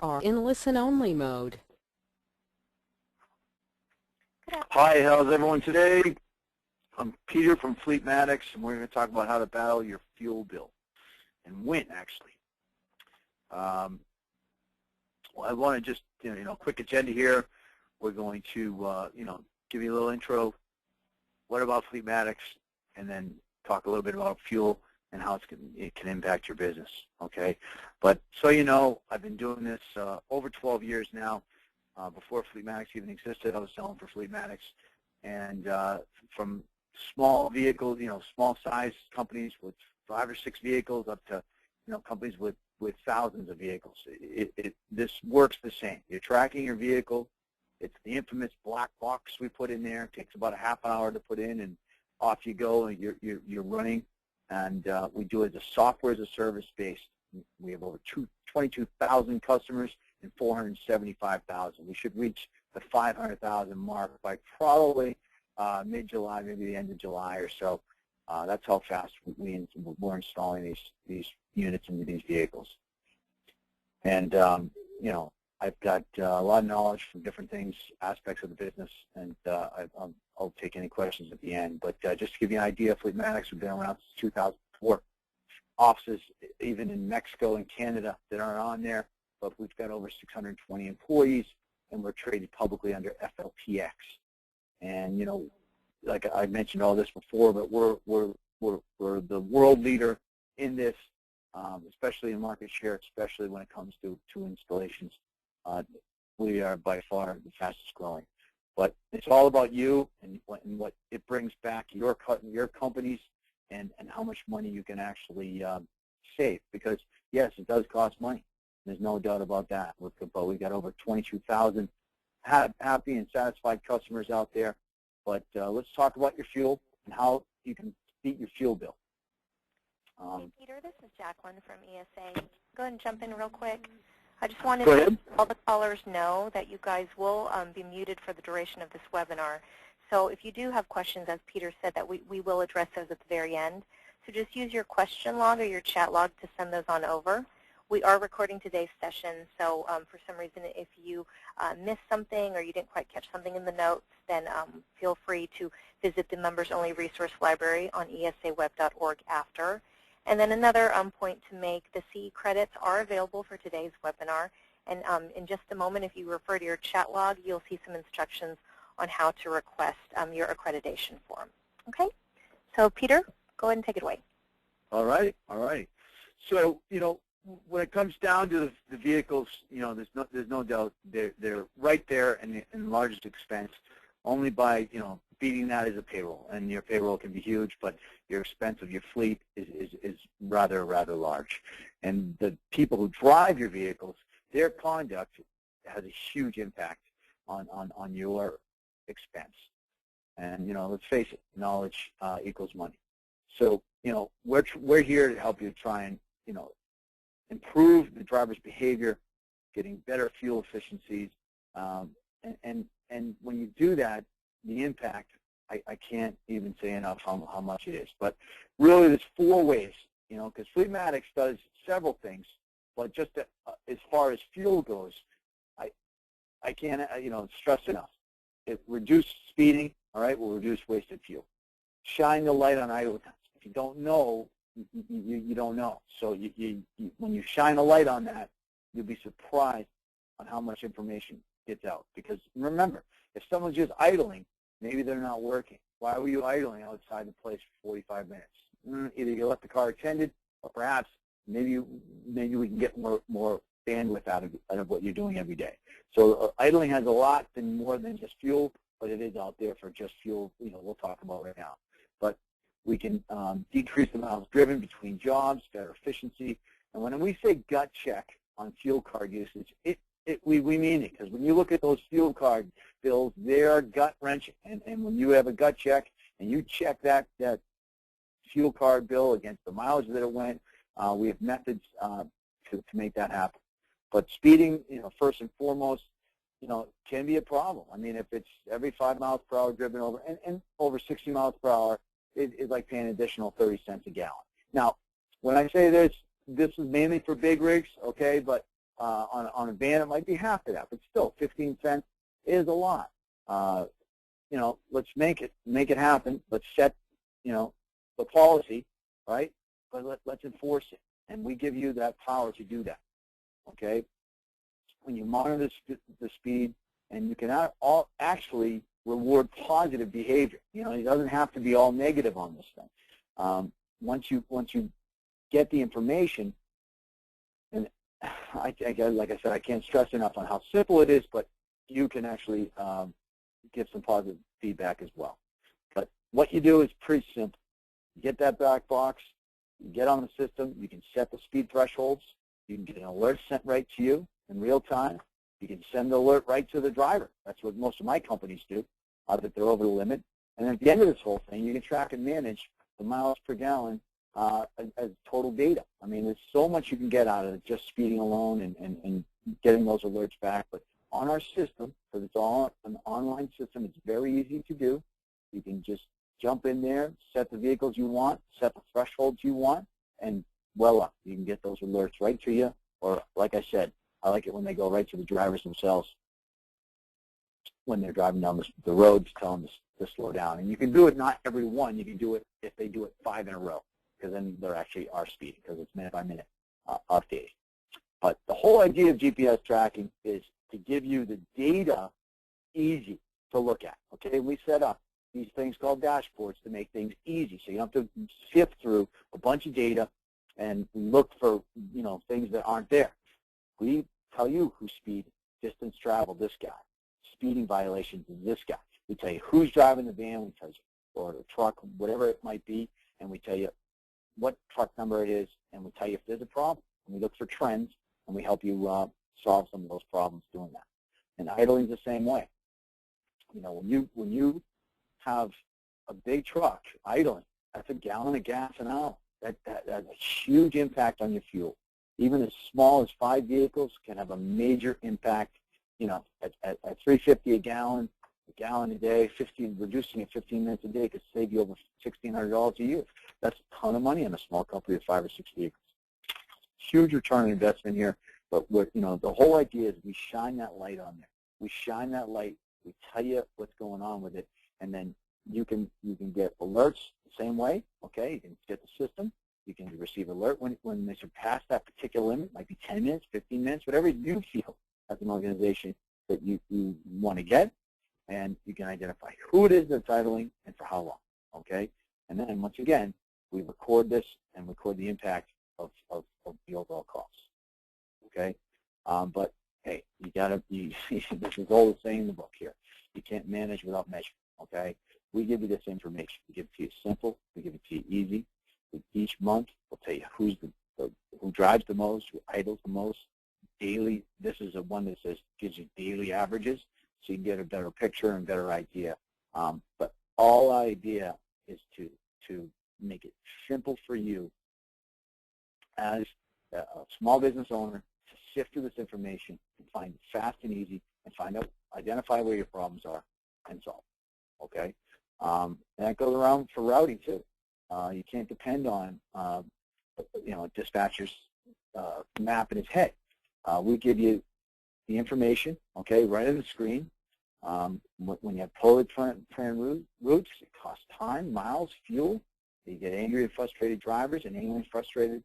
are in listen-only mode. Hi, how's everyone today? I'm Peter from Fleetmatics, and we're going to talk about how to battle your fuel bill and win, actually. I want to just, quick agenda here. We're going to, give you a little intro. What about Fleetmatics? And then talk a little bit about fuel and how it can impact your business, okay? But so you know, I've been doing this over 12 years now. Before Fleetmatics even existed, I was selling for Fleetmatics. And from small vehicles, small size companies with 5 or 6 vehicles up to, companies with thousands of vehicles. This works the same. You're tracking your vehicle. It's the infamous black box we put in there. It takes about a half an hour to put in, and off you go, and you're running. And we do it as a software as a service based. We have over 22,000 customers and 475,000. We should reach the 500,000 mark by probably mid-July, maybe the end of July or so. That's how fast we're installing these units into these vehicles. And I've got a lot of knowledge from different things, aspects of the business, and I'll take any questions at the end. But just to give you an idea, Fleetmatics, we've been around since 2004. Offices even in Mexico and Canada that aren't on there, but we've got over 620 employees, and we're traded publicly under FLTX. And like I mentioned all this before, but we're the world leader in this, especially in market share, especially when it comes to installations. We are by far the fastest growing. But it's all about you and what it brings back your companies and how much money you can actually save. Because yes, it does cost money. There's no doubt about that. But we've got over 22,000 happy and satisfied customers out there. But let's talk about your fuel and how you can beat your fuel bill. Hey, Peter, this is Jacqueline from ESA. Go ahead and jump in real quick. I just wanted to let all the callers know that you guys will be muted for the duration of this webinar. So if you do have questions, as Peter said, that we will address those at the very end. So just use your question log or your chat log to send those on over. We are recording today's session, so for some reason if you missed something or you didn't quite catch something in the notes, then feel free to visit the Members-Only Resource Library on esaweb.org after. And then another point to make, the CE credits are available for today's webinar. And in just a moment, if you refer to your chat log, you'll see some instructions on how to request your accreditation form. Okay? So Peter, go ahead and take it away. All right, all right. So, when it comes down to the vehicles, there's no doubt they're right there in the largest expense. Only by beating that is a payroll, and your payroll can be huge, but your expense of your fleet is rather large. And the people who drive your vehicles, their conduct has a huge impact on your expense. And let's face it, knowledge equals money. So we're here to help you try and improve the driver's behavior, getting better fuel efficiencies, and when you do that, the impact, I can't even say enough how much it is. But really, there's 4 ways, because Fleetmatics does several things, but just as far as fuel goes, I can't stress enough. It reduces speeding, all right, will reduce wasted fuel. Shine the light on idle times. If you don't know, you don't know. So when you shine a light on that, you'll be surprised on how much information gets out. Because remember, if someone's just idling, maybe they're not working. Why were you idling outside the place for 45 minutes? Either you left the car attended, or perhaps maybe we can get more bandwidth out of what you're doing every day. So idling has a lot more than just fuel, but it is out there for just fuel. We'll talk about right now. But we can decrease the miles driven between jobs, better efficiency. And when we say gut check on fuel card usage, we mean it, because when you look at those fuel card bills, they are gut-wrenching. And when you have a gut check and you check that fuel card bill against the mileage that it went, we have methods to make that happen. But speeding, first and foremost, can be a problem. I mean, if it's every 5 miles per hour driven over, and over 60 miles per hour, it's like paying an additional 30 cents a gallon. Now, when I say this is mainly for big rigs, okay, but on a van, it might be half of that, but still, 15 cents is a lot. Let's make it happen. Let's set, the policy, right? But let's enforce it, and we give you that power to do that. Okay? When you monitor the speed, and you can actually reward positive behavior. It doesn't have to be all negative on this thing. Once you get the information, and like I said, I can't stress enough on how simple it is, but you can actually give some positive feedback as well. But what you do is pretty simple. You get that black box, you get on the system, you can set the speed thresholds, you can get an alert sent right to you in real time, you can send the alert right to the driver. That's what most of my companies do, that they're over the limit. And at the end of this whole thing, you can track and manage the miles per gallon as total data. I mean, there's so much you can get out of it, just speeding alone and getting those alerts back. But on our system, because it's all an online system, it's very easy to do. You can just jump in there, set the vehicles you want, set the thresholds you want, and voila, you can get those alerts right to you. Or, like I said, I like it when they go right to the drivers themselves when they're driving down the road to tell them to slow down. And you can do it not every one. You can do it if they do it 5 in a row, because then they're actually are speeding, because it's minute by minute updating. But the whole idea of GPS tracking is to give you the data easy to look at. Okay, we set up these things called dashboards to make things easy, so you don't have to sift through a bunch of data and look for things that aren't there. We tell you who's speeding, distance traveled, this guy. Speeding violations is this guy. We tell you who's driving the van, we tell you, or the truck, whatever it might be, and we tell you what truck number it is, and we tell you if there's a problem. And we look for trends, and we help you solve some of those problems doing that. And idling is the same way. When you have a big truck idling, that's a gallon of gas an hour. That has a huge impact on your fuel. Even as small as 5 vehicles can have a major impact. At $3.50 a gallon a day, reducing it 15 minutes a day could save you over $1,600 a year. That's a ton of money in a small company with 5 or 6 vehicles. Huge return on investment here, but the whole idea is we shine that light on there. We shine that light. We tell you what's going on with it, and then you can get alerts the same way. Okay, you can get the system. You can receive alert when they surpass that particular limit. It might be 10 minutes, 15 minutes, whatever you feel as an organization that you want to get, and you can identify who it is that's idling and for how long, okay? And then, once again, we record this and record the impact of the overall costs, okay? But, hey, this is all the same in the book here. You can't manage without measure, okay? We give you this information. We give it to you simple. We give it to you easy. Each month, we'll tell you who drives the most, who idles the most. Daily, this is a one that gives you daily averages, so you can get a better picture and better idea. But all idea is to make it simple for you as a small business owner to sift through this information and find it fast and easy and identify where your problems are and solve. Okay, and that goes around for routing too. You can't depend on a dispatcher's map in his head. We give you the information, okay, right on the screen. When you have poorly planned routes, it costs time, miles, fuel. You get angry and frustrated drivers and angry and frustrated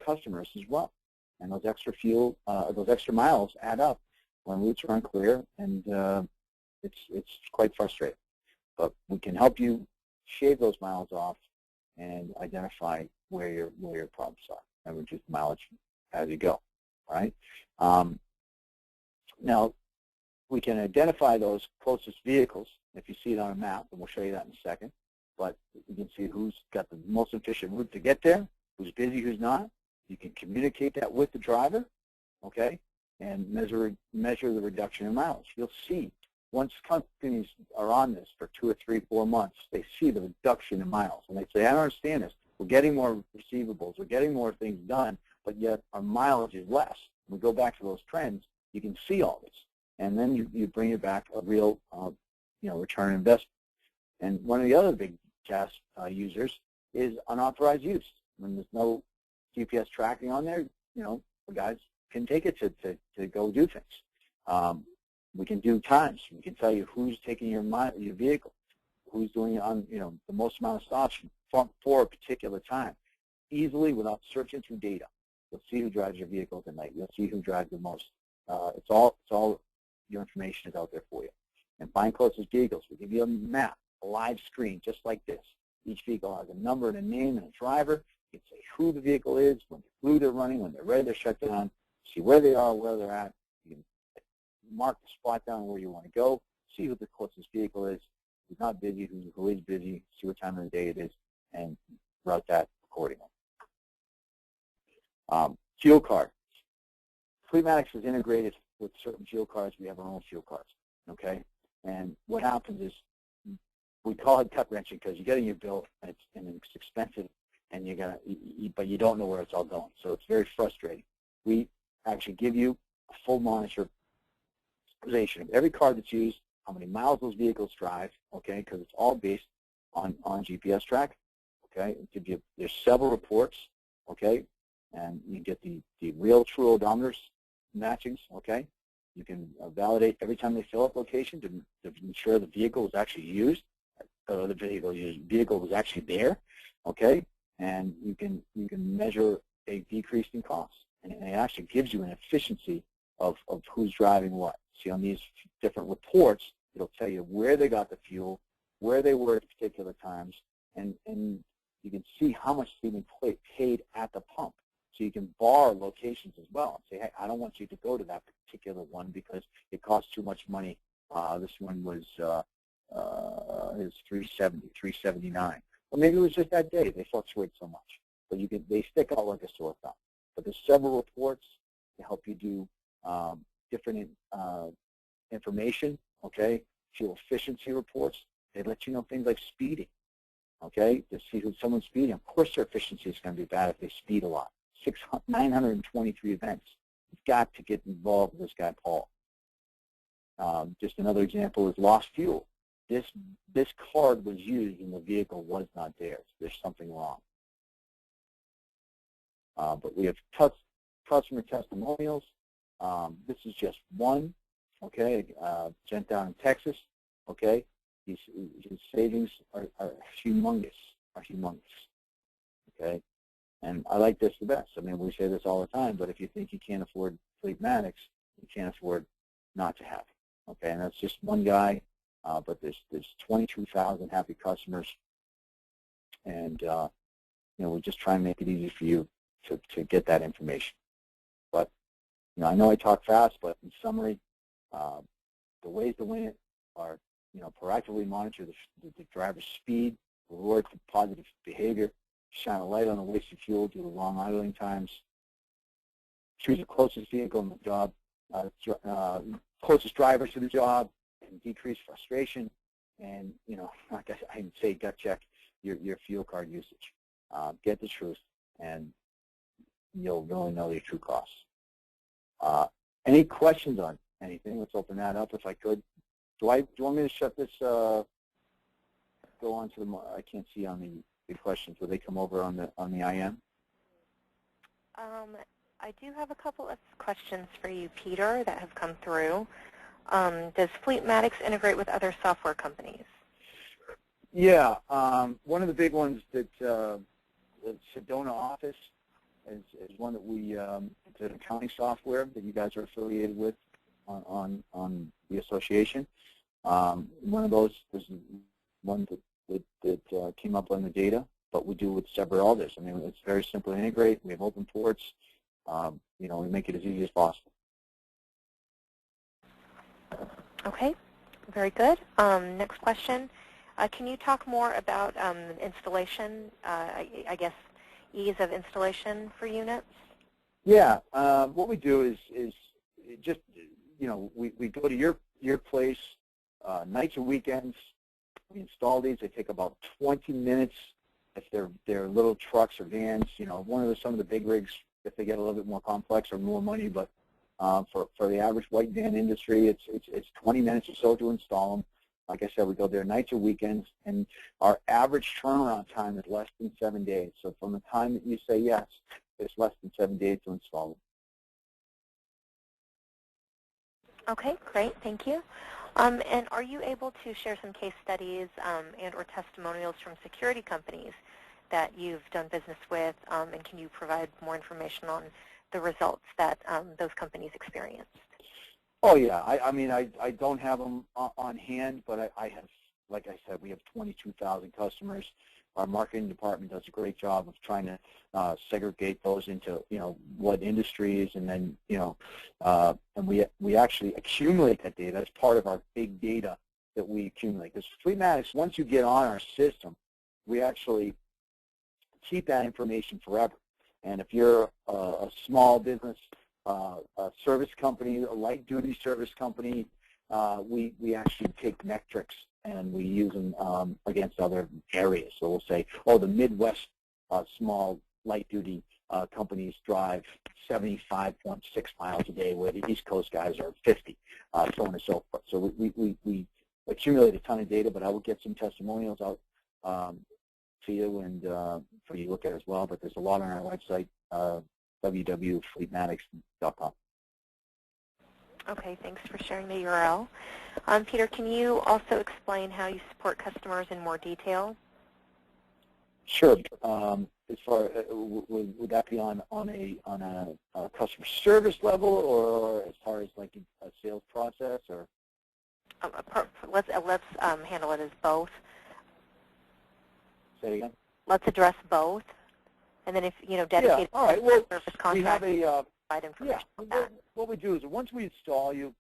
customers as well. And those extra fuel, those extra miles add up when routes are unclear, and it's quite frustrating. But we can help you shave those miles off and identify where your problems are and reduce the mileage as you go. Right? Now, we can identify those closest vehicles if you see it on a map, and we'll show you that in a second. But you can see who's got the most efficient route to get there, who's busy, who's not. You can communicate that with the driver, okay, and measure the reduction in mileage. You'll see once companies are on this for 2 or 3, 4 months, they see the reduction in miles, and they say, I don't understand this. We're getting more receivables. We're getting more things done, but yet our mileage is less. We go back to those trends. You can see all this, and then you bring it back a real, return on investment. And one of the other big gas users is unauthorized use. When there's no GPS tracking on there, the guys can take it to go do things. We can do times. We can tell you who's taking your vehicle, who's doing it on the most amount of stops for a particular time, easily without searching through data. You'll see who drives your vehicle at night. You'll see who drives the most. It's all your information is out there for you. And find closest vehicles. We give you a map, a live screen, just like this. Each vehicle has a number and a name and a driver. You can say who the vehicle is, when they're blue they're running, when they're red they're shut down, see where they are, where they're at. You can mark the spot down where you want to go, see who the closest vehicle is, who's not busy, who is busy, see what time of the day it is, and route that accordingly. Fuel card. Fleetmatics is integrated with certain fuel cards. We have our own fuel cards, okay? And what happens is we call it gut-wrenching because you get in your bill and it's expensive, and but you don't know where it's all going. So it's very frustrating. We actually give you a full monitorization of every car that's used, how many miles those vehicles drive, okay? Because it's all based on GPS track, okay? There's several reports, okay? And you get the real true odometers matchings, okay? You can validate every time they fill up location to ensure the vehicle was actually used, or the vehicle was actually there, okay? And you can measure a decrease in costs, and it actually gives you an efficiency of who's driving what. See, on these different reports, it'll tell you where they got the fuel, where they were at particular times, and you can see how much is being paid at the pump. So you can bar locations as well and say, hey, I don't want you to go to that particular one because it costs too much money. This one was is $370, $379. Well, maybe it was just that day. They fluctuate so much. But they stick out like a sore thumb. But there's several reports to help you do different information, okay? Fuel efficiency reports. They let you know things like speeding, okay? To see who someone's speeding. Of course their efficiency is going to be bad if they speed a lot. 923 events. You've got to get involved with this guy, Paul. Just another example is lost fuel. This card was used and the vehicle was not there. So there's something wrong. But we have customer testimonials. This is just one, okay? Gent down in Texas, okay? His savings are humongous, okay? And I like this the best. I mean, we say this all the time, but if you think you can't afford Fleetmatics, you can't afford not to have it, okay? And that's just one guy, but there's 22,000 happy customers, and we just try and make it easy for you to get that information. But I know I talk fast, but in summary, the ways to win it are proactively monitor the driver's speed, reward for positive behavior, shine a light on the wasted fuel due to long idling times, choose the closest vehicle in the job, closest driver to the job, and decrease frustration, and like I can say, gut check your fuel card usage. Get the truth, and you'll really know your true costs. Any questions on anything? Let's open that up if I could. Do you want me to shut this? Go on to the. I can't see on the questions. Will they come over on the IM? I do have a couple of questions for you, Peter, that have come through. Does Fleetmatics integrate with other software companies? Yeah, one of the big ones that Sedona Office is one that it's an accounting software that you guys are affiliated with on the association. One of those was one that came up on the data, but we do with several others. I mean, it's very simple to integrate. We have open ports. We make it as easy as possible. Okay, very good. Next question. Can you talk more about installation, I guess, ease of installation for units? Yeah, what we do is just, we go to your place nights and weekends. We install these. They take about 20 minutes if they're little trucks or vans. Some of the big rigs, if they get a little bit more complex or more money, but for the average white van industry, it's 20 minutes or so to install them. Like I said, we go there nights or weekends, and our average turnaround time is less than 7 days. So from the time that you say yes, it's less than 7 days to install them. Okay, great. Thank you. And are you able to share some case studies and or testimonials from security companies that you've done business with, and can you provide more information on the results that those companies experienced? Oh, yeah. I mean, I don't have them on hand, but I have, like I said, we have 22,000 customers. Our marketing department does a great job of trying to segregate those into, what industries, and then, and we actually accumulate that data as part of our big data that we accumulate. Because Fleetmatics, once you get on our system, we actually keep that information forever. And if you're a small business, a service company, a light-duty service company, we actually take metrics and we use them against other areas. So we'll say, oh, the Midwest small light-duty companies drive 75.6 miles a day, where the East Coast guys are 50, so on and so forth. So we accumulate a ton of data, but I will get some testimonials out to you and for you to look at as well. But there's a lot on our website, www.fleetmatics.com. Okay, thanks for sharing the URL. Peter, can you also explain how you support customers in more detail? Sure. As far would that be on a customer service level, or as far as like a sales process, or? Let's handle it as both. Say it again. Let's address both, and then if dedicated all right. Well, service contract, we have a provide information on that. What we do is once we install you,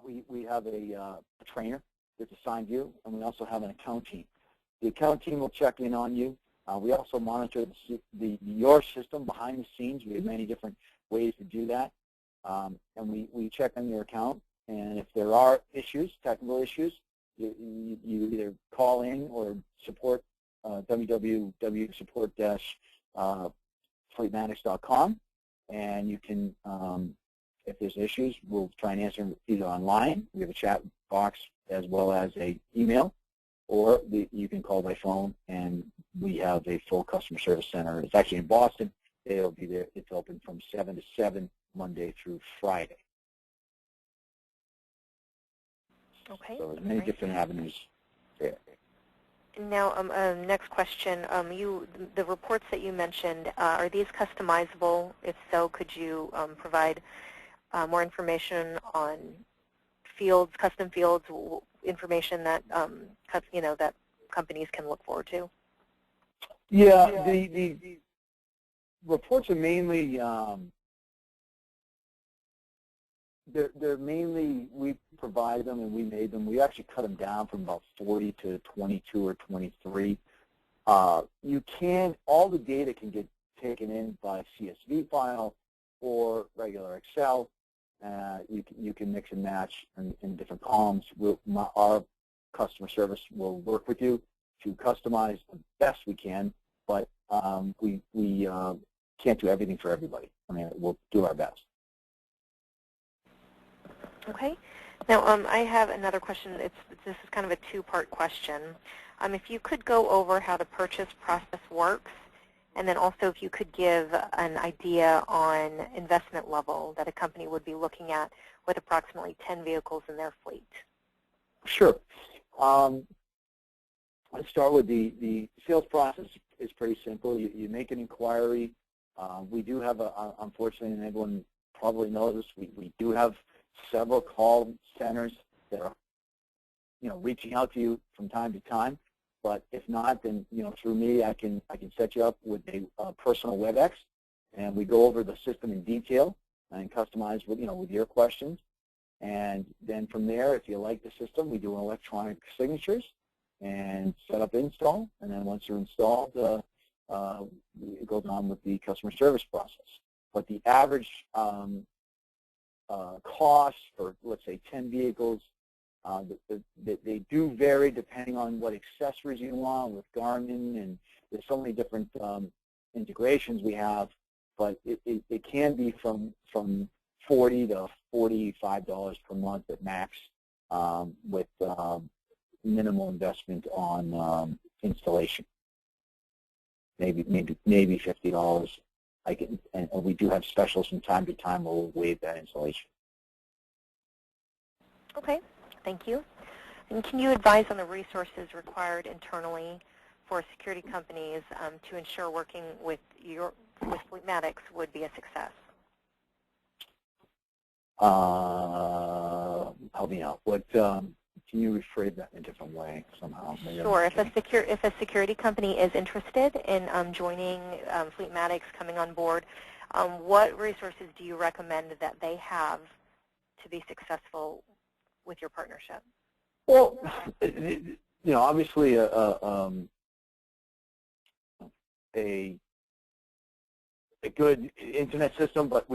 we have a trainer that's assigned you, and we also have an account team. The account team will check in on you. We also monitor your system behind the scenes. We have many different ways to do that, and we check on your account. And if there are issues, technical issues, you either call in or support www.support-fleetmatics.com, and you can, if there's issues, we'll try and answer them either online. We have a chat box as well as a email, or you can call by phone, and we have a full customer service center. It's actually in Boston. It'll be there. It's open from 7 to 7 Monday through Friday. Okay. So there's many different avenues there. Now, next question. The reports that you mentioned, are these customizable? If so, could you provide more information on fields, custom fields, information that that companies can look forward to? Yeah, the reports are mainly they're mainly, we provide them and we made them. We actually cut them down from about 40 to 22 or 23. All the data can get taken in by CSV file or regular Excel. You can mix and match in different columns. Our customer service will work with you to customize the best we can, but we can't do everything for everybody. I mean, we'll do our best. Okay. Now, I have another question. This is kind of a two-part question. If you could go over how the purchase process works, and then also if you could give an idea on investment level that a company would be looking at with approximately 10 vehicles in their fleet. Sure. Let's start with the sales process. Is pretty simple. You make an inquiry. We do have, unfortunately, and everyone probably knows this, we do have several call centers that are, reaching out to you from time to time. But if not, then through me, I can set you up with a personal WebEx, and we go over the system in detail and customize with with your questions. And then from there, if you like the system, we do electronic signatures and set up install. And then once you're installed, it goes on with the customer service process. But the average cost for, let's say, 10 vehicles, they do vary depending on what accessories you want with Garmin, and there's so many different integrations we have, but it can be from $40 to $45 per month at max, with minimal investment on installation. Maybe $50. And we do have specials from time to time where we'll waive that installation. Okay, thank you. And can you advise on the resources required internally for security companies to ensure working with Fleetmatics would be a success? Help me out. What can you rephrase that in a different way somehow? Maybe Sure. If a security company is interested in joining Fleetmatics, coming on board, what resources do you recommend that they have to be successful with your partnership? Well, obviously a good internet system, but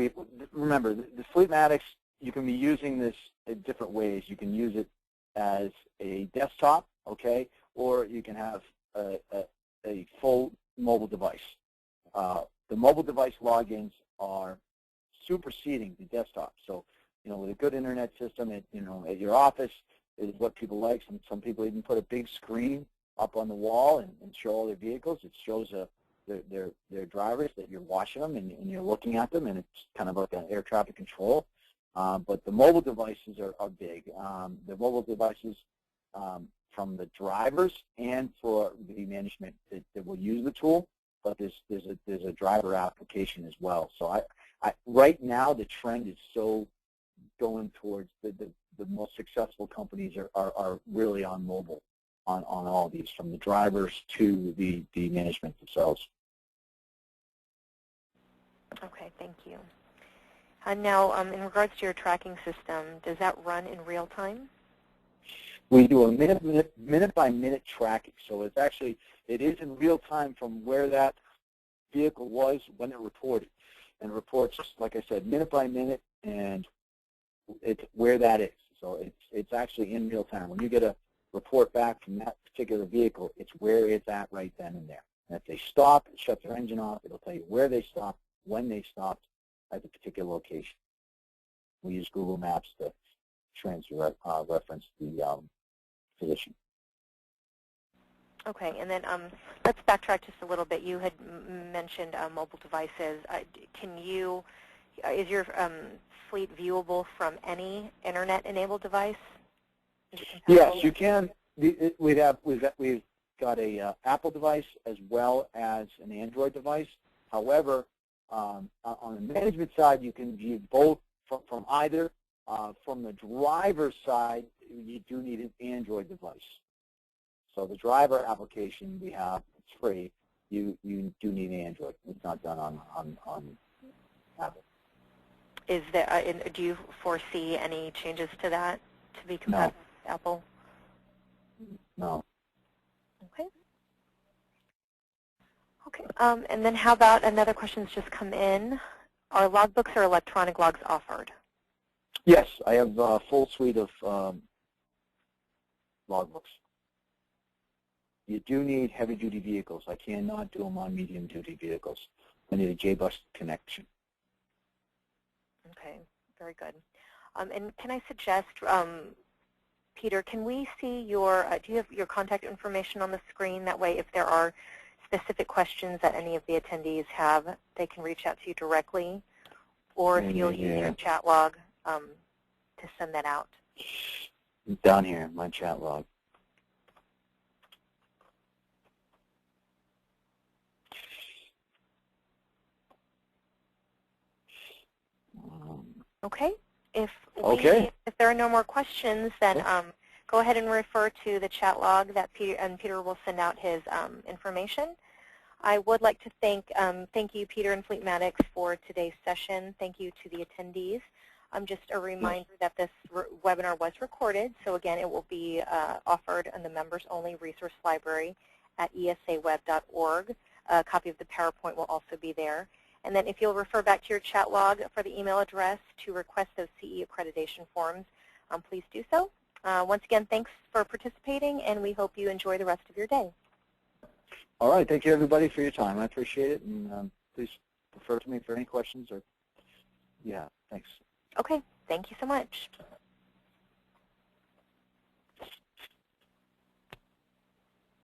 remember the Fleetmatics, you can be using this in different ways. You can use it as a desktop, okay, or you can have a full mobile device. The mobile device logins are superseding the desktop. So, with a good internet system at your office is what people like. Some people even put a big screen up on the wall and show all their vehicles. It shows their drivers that you're watching them and you're looking at them, and it's kind of like an air traffic control. But the mobile devices are big. The mobile devices from the drivers and for the management that will use the tool, but there's a driver application as well. So right now the trend is so going towards the most successful companies are really on mobile on all these, from the drivers to the management themselves. Okay, thank you. Now, in regards to your tracking system, does that run in real time? We do a minute-by-minute tracking. So it is in real time from where that vehicle was when it reported. And it reports, like I said, minute by minute, and it's where that is. So it's actually in real time. When you get a report back from that particular vehicle, it's where it's at right then and there. And if they stop, shut their engine off, it'll tell you where they stopped, when they stopped at the particular location. We use Google Maps to reference the position. Okay, and then let's backtrack just a little bit. You had mentioned mobile devices. Is your fleet viewable from any internet-enabled device? Yes, you can. We've got a Apple device as well as an Android device. However, on the management side, you can view both from either. From the driver's side, you do need an Android device. So the driver application we have, it's free. You do need Android. It's not done on Apple. Do you foresee any changes to that to be compatible with Apple? No. Okay. Okay. And then how about another question that's just come in? Are logbooks or electronic logs offered? Yes, I have a full suite of logbooks. You do need heavy-duty vehicles. I cannot do them on medium-duty vehicles. I need a J-bus connection. Okay, very good. And can I suggest, Peter, can we see your, do you have your contact information on the screen? That way, if there are specific questions that any of the attendees have, they can reach out to you directly, or if you'll use your chat log to send that out. Down here, my chat log. Okay. If there are no more questions, then go ahead and refer to the chat log that Peter will send out his information. I would like to thank you, Peter and Fleetmatics, for today's session. Thank you to the attendees. Just a reminder that this webinar was recorded, so again, it will be offered in the members-only resource library at esaweb.org. A copy of the PowerPoint will also be there. And then if you'll refer back to your chat log for the email address to request those CE accreditation forms, please do so. Once again, thanks for participating, and we hope you enjoy the rest of your day. All right. Thank you, everybody, for your time. I appreciate it. And please refer to me for any questions. Thanks. Okay. Thank you so much.